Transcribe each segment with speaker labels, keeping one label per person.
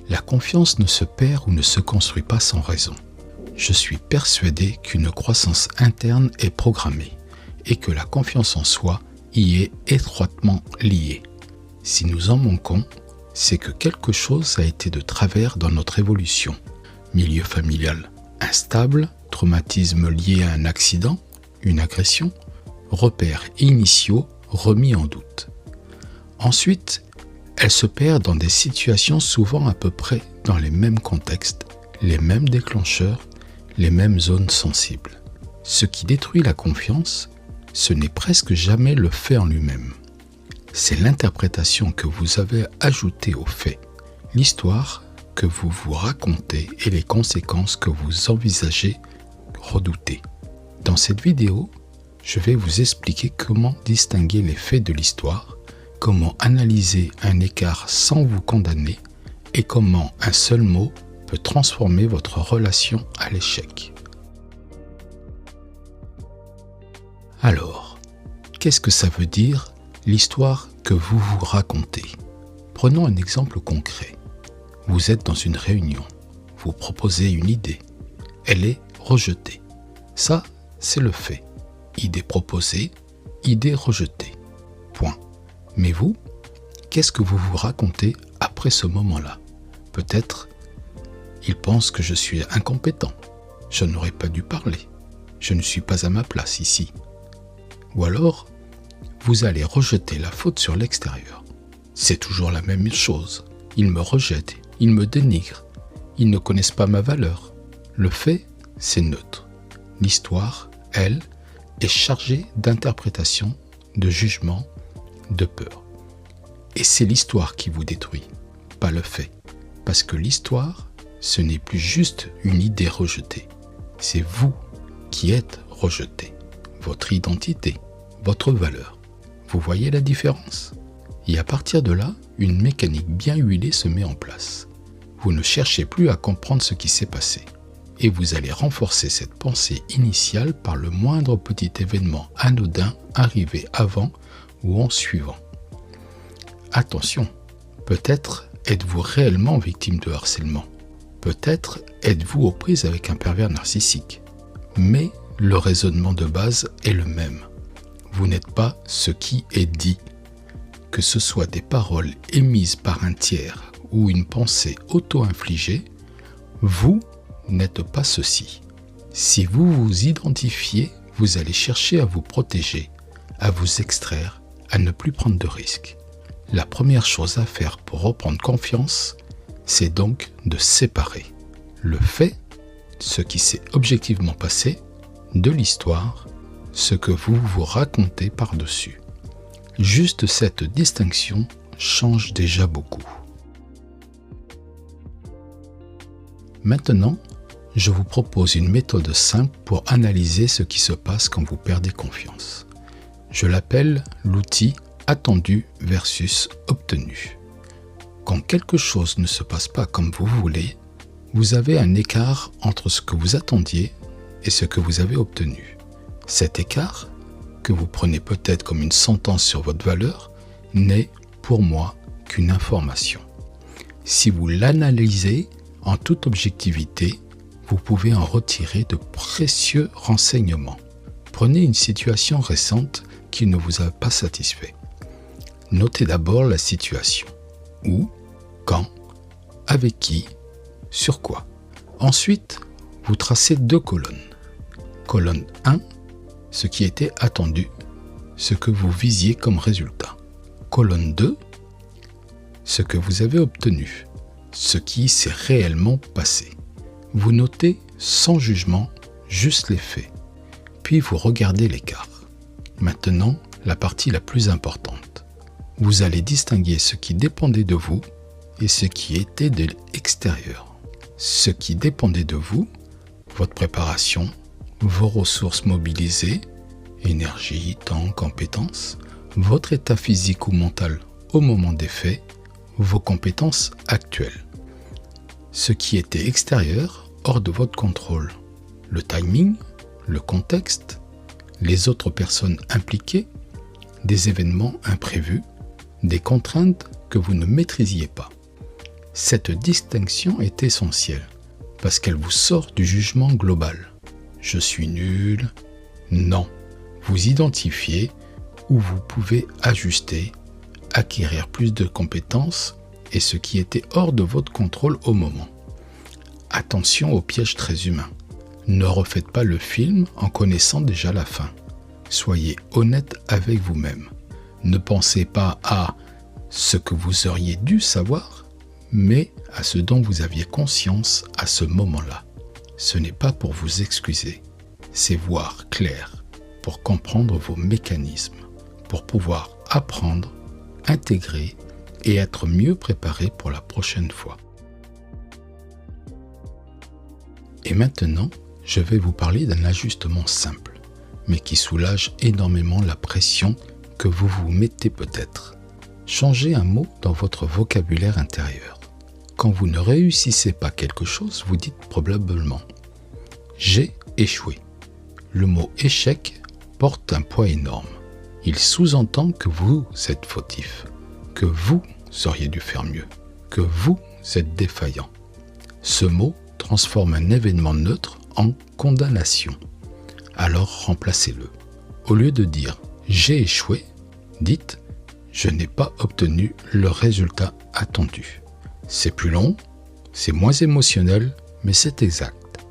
Speaker 1: La confiance ne se perd ou ne se construit pas sans raison. Je suis persuadé qu'une croissance interne est programmée et que la confiance en soi y est étroitement liée. Si nous en manquons, c'est que quelque chose a été de travers dans notre évolution. Milieu familial instable, traumatisme lié à un accident, une agression, repères initiaux remis en doute. Ensuite, elle se perd dans des situations souvent à peu près dans les mêmes contextes, les mêmes déclencheurs, les mêmes zones sensibles. Ce qui détruit la confiance, ce n'est presque jamais le fait en lui-même. C'est l'interprétation que vous avez ajoutée au fait, l'histoire que vous vous racontez et les conséquences que vous envisagez redouter. Dans cette vidéo, je vais vous expliquer comment distinguer les faits de l'histoire, comment analyser un écart sans vous condamner et comment un seul mot peut transformer votre relation à l'échec. Alors, qu'est-ce que ça veut dire l'histoire que vous vous racontez? Prenons un exemple concret. Vous êtes dans une réunion, vous proposez une idée, elle est rejetée. Ça, c'est le fait. Idée proposée, idée rejetée. Point. Mais vous, qu'est-ce que vous vous racontez après ce moment-là? Peut-être, il pense que je suis incompétent. Je n'aurais pas dû parler. Je ne suis pas à ma place ici. Ou alors, vous allez rejeter la faute sur l'extérieur. C'est toujours la même chose. Ils me rejettent, ils me dénigrent. Ils ne connaissent pas ma valeur. Le fait, c'est neutre. L'histoire, elle, est chargée d'interprétation, de jugement, de peur. Et c'est l'histoire qui vous détruit, pas le fait. Parce que l'histoire, ce n'est plus juste une idée rejetée. C'est vous qui êtes rejeté. Votre identité, votre valeur. Vous voyez la différence? Et à partir de là, une mécanique bien huilée se met en place. Vous ne cherchez plus à comprendre ce qui s'est passé. Et vous allez renforcer cette pensée initiale par le moindre petit événement anodin arrivé avant ou en suivant. Attention, peut-être êtes-vous réellement victime de harcèlement. Peut-être êtes-vous aux prises avec un pervers narcissique. Mais le raisonnement de base est le même. Vous n'êtes pas ce qui est dit. Que ce soit des paroles émises par un tiers ou une pensée auto-infligée, vous n'êtes pas ceci. Si vous vous identifiez, vous allez chercher à vous protéger, à vous extraire, à ne plus prendre de risques. La première chose à faire pour reprendre confiance, c'est donc de séparer le fait, ce qui s'est objectivement passé, de l'histoire, ce que vous vous racontez par-dessus. Juste cette distinction change déjà beaucoup. Maintenant, je vous propose une méthode simple pour analyser ce qui se passe quand vous perdez confiance. Je l'appelle l'outil attendu versus obtenu. Quand quelque chose ne se passe pas comme vous voulez, vous avez un écart entre ce que vous attendiez et ce que vous avez obtenu. Cet écart, que vous prenez peut-être comme une sentence sur votre valeur, n'est pour moi qu'une information. Si vous l'analysez en toute objectivité, vous pouvez en retirer de précieux renseignements. Prenez une situation récente qui ne vous a pas satisfait. Notez d'abord la situation. Où, quand, avec qui, sur quoi. Ensuite, vous tracez 2 colonnes. Colonne 1, ce qui était attendu, ce que vous visiez comme résultat. Colonne 2, ce que vous avez obtenu, ce qui s'est réellement passé. Vous notez sans jugement, juste les faits. Puis vous regardez l'écart. Maintenant, la partie la plus importante. Vous allez distinguer ce qui dépendait de vous et ce qui était de l'extérieur. Ce qui dépendait de vous, votre préparation, vos ressources mobilisées, énergie, temps, compétences, votre état physique ou mental au moment des faits, vos compétences actuelles. Ce qui était extérieur, hors de votre contrôle, le timing, le contexte, les autres personnes impliquées, des événements imprévus, des contraintes que vous ne maîtrisiez pas. Cette distinction est essentielle parce qu'elle vous sort du jugement global. Je suis nul. Non. Vous identifiez où vous pouvez ajuster, acquérir plus de compétences et ce qui était hors de votre contrôle au moment. Attention au piège très humain. Ne refaites pas le film en connaissant déjà la fin. Soyez honnête avec vous-même. Ne pensez pas à ce que vous auriez dû savoir, mais à ce dont vous aviez conscience à ce moment-là. Ce n'est pas pour vous excuser, c'est voir clair, pour comprendre vos mécanismes, pour pouvoir apprendre, intégrer et être mieux préparé pour la prochaine fois. Et maintenant, je vais vous parler d'un ajustement simple, mais qui soulage énormément la pression que vous vous mettez peut-être. Changez un mot dans votre vocabulaire intérieur. Quand vous ne réussissez pas quelque chose, vous dites probablement « j'ai échoué ». Le mot « échec » porte un poids énorme. Il sous-entend que vous êtes fautif, que vous auriez dû faire mieux, que vous êtes défaillant. Ce mot transforme un événement neutre en condamnation. Alors remplacez-le. Au lieu de dire « j'ai échoué », dites « je n'ai pas obtenu le résultat attendu ». C'est plus long, c'est moins émotionnel, mais c'est exact.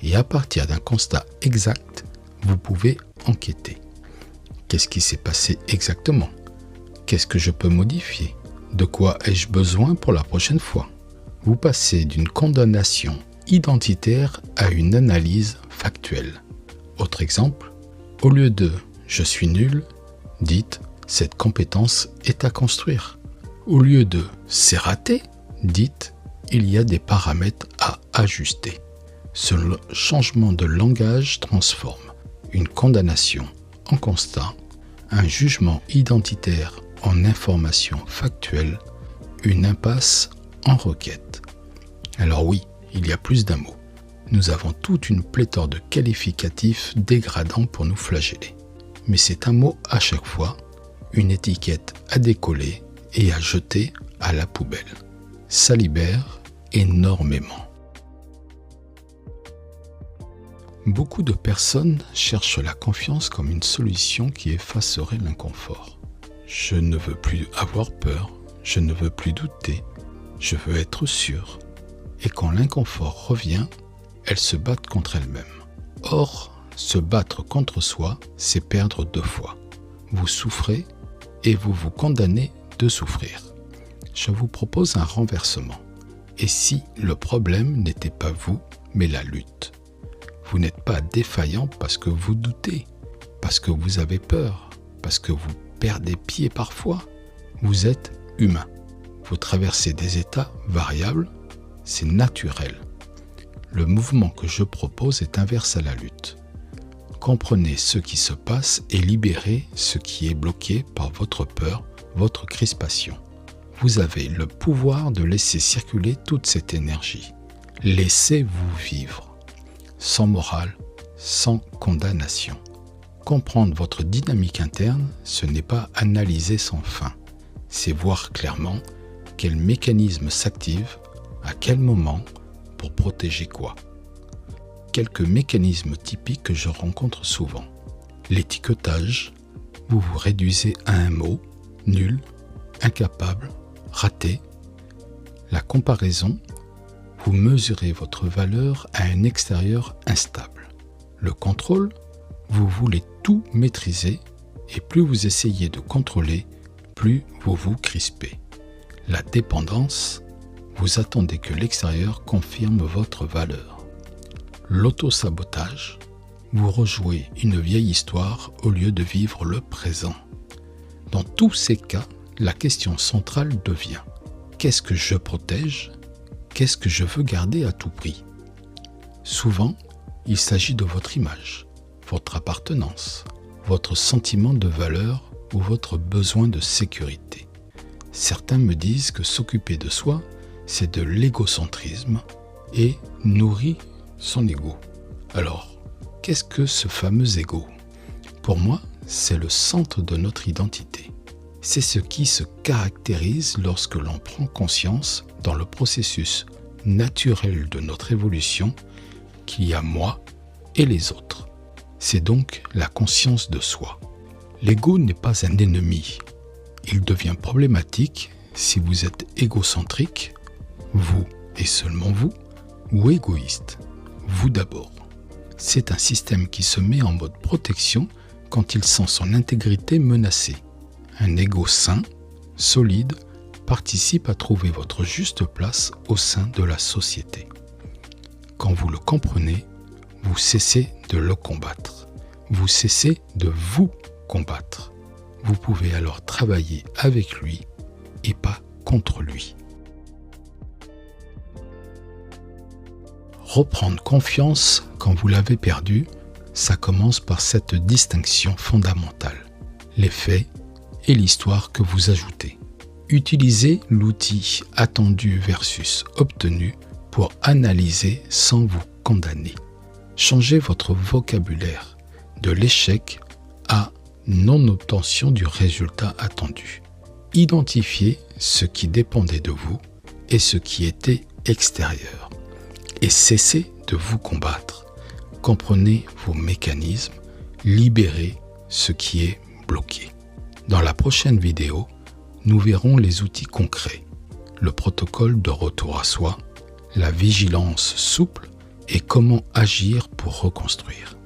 Speaker 1: Et à partir d'un constat exact, vous pouvez enquêter. Qu'est-ce qui s'est passé exactement? Qu'est-ce que je peux modifier? De quoi ai-je besoin pour la prochaine fois? Vous passez d'une condamnation identitaire à une analyse factuelle. Autre exemple, au lieu de « je suis nul », dites « cette compétence est à construire ». Au lieu de « c'est raté », dites « il y a des paramètres à ajuster ». Ce changement de langage transforme une condamnation en constat, un jugement identitaire en information factuelle, une impasse en requête. Alors oui, il y a plus d'un mot. Nous avons toute une pléthore de qualificatifs dégradants pour nous flageller. Mais c'est un mot à chaque fois, une étiquette à décoller et à jeter à la poubelle. Ça libère énormément. Beaucoup de personnes cherchent la confiance comme une solution qui effacerait l'inconfort. Je ne veux plus avoir peur, je ne veux plus douter, je veux être sûr. Et quand l'inconfort revient, elles se battent contre elles-mêmes. Or, se battre contre soi, c'est perdre deux fois. Vous souffrez et vous vous condamnez de souffrir. Je vous propose un renversement. Et si le problème n'était pas vous, mais la lutte? Vous n'êtes pas défaillant parce que vous doutez, parce que vous avez peur, parce que vous perdez pied parfois. Vous êtes humain. Vous traversez des états variables, c'est naturel. Le mouvement que je propose est inverse à la lutte. Comprenez ce qui se passe et libérez ce qui est bloqué par votre peur, votre crispation. Vous avez le pouvoir de laisser circuler toute cette énergie. Laissez-vous vivre. Sans morale, sans condamnation. Comprendre votre dynamique interne, ce n'est pas analyser sans fin. C'est voir clairement quel mécanisme s'active, à quel moment, pour protéger quoi. Quelques mécanismes typiques que je rencontre souvent. L'étiquetage, vous vous réduisez à un mot, nul, incapable, raté. La comparaison, vous mesurez votre valeur à un extérieur instable. Le contrôle, vous voulez tout maîtriser et plus vous essayez de contrôler, plus vous vous crispez. La dépendance, vous attendez que l'extérieur confirme votre valeur. L'auto-sabotage, vous rejouez une vieille histoire au lieu de vivre le présent. Dans tous ces cas, la question centrale devient « Qu'est-ce que je protège ? Qu'est-ce que je veux garder à tout prix ?» Souvent, il s'agit de votre image, votre appartenance, votre sentiment de valeur ou votre besoin de sécurité. Certains me disent que s'occuper de soi, c'est de l'égocentrisme et nourrit son ego. Alors, qu'est-ce que ce fameux ego ? Pour moi, c'est le centre de notre identité. C'est ce qui se caractérise lorsque l'on prend conscience, dans le processus naturel de notre évolution, qu'il y a moi et les autres. C'est donc la conscience de soi. L'ego n'est pas un ennemi. Il devient problématique si vous êtes égocentrique, vous et seulement vous, ou égoïste, vous d'abord. C'est un système qui se met en mode protection quand il sent son intégrité menacée. Un ego sain, solide, participe à trouver votre juste place au sein de la société. Quand vous le comprenez, vous cessez de le combattre. Vous cessez de vous combattre. Vous pouvez alors travailler avec lui et pas contre lui. Reprendre confiance quand vous l'avez perdu, ça commence par cette distinction fondamentale. Les faits et l'histoire que vous ajoutez. Utilisez l'outil attendu versus obtenu pour analyser sans vous condamner. Changez votre vocabulaire de l'échec à non-obtention du résultat attendu. Identifiez ce qui dépendait de vous et ce qui était extérieur. Et cessez de vous combattre. Comprenez vos mécanismes, libérez ce qui est bloqué. Dans la prochaine vidéo, nous verrons les outils concrets, le protocole de retour à soi, la vigilance souple et comment agir pour reconstruire.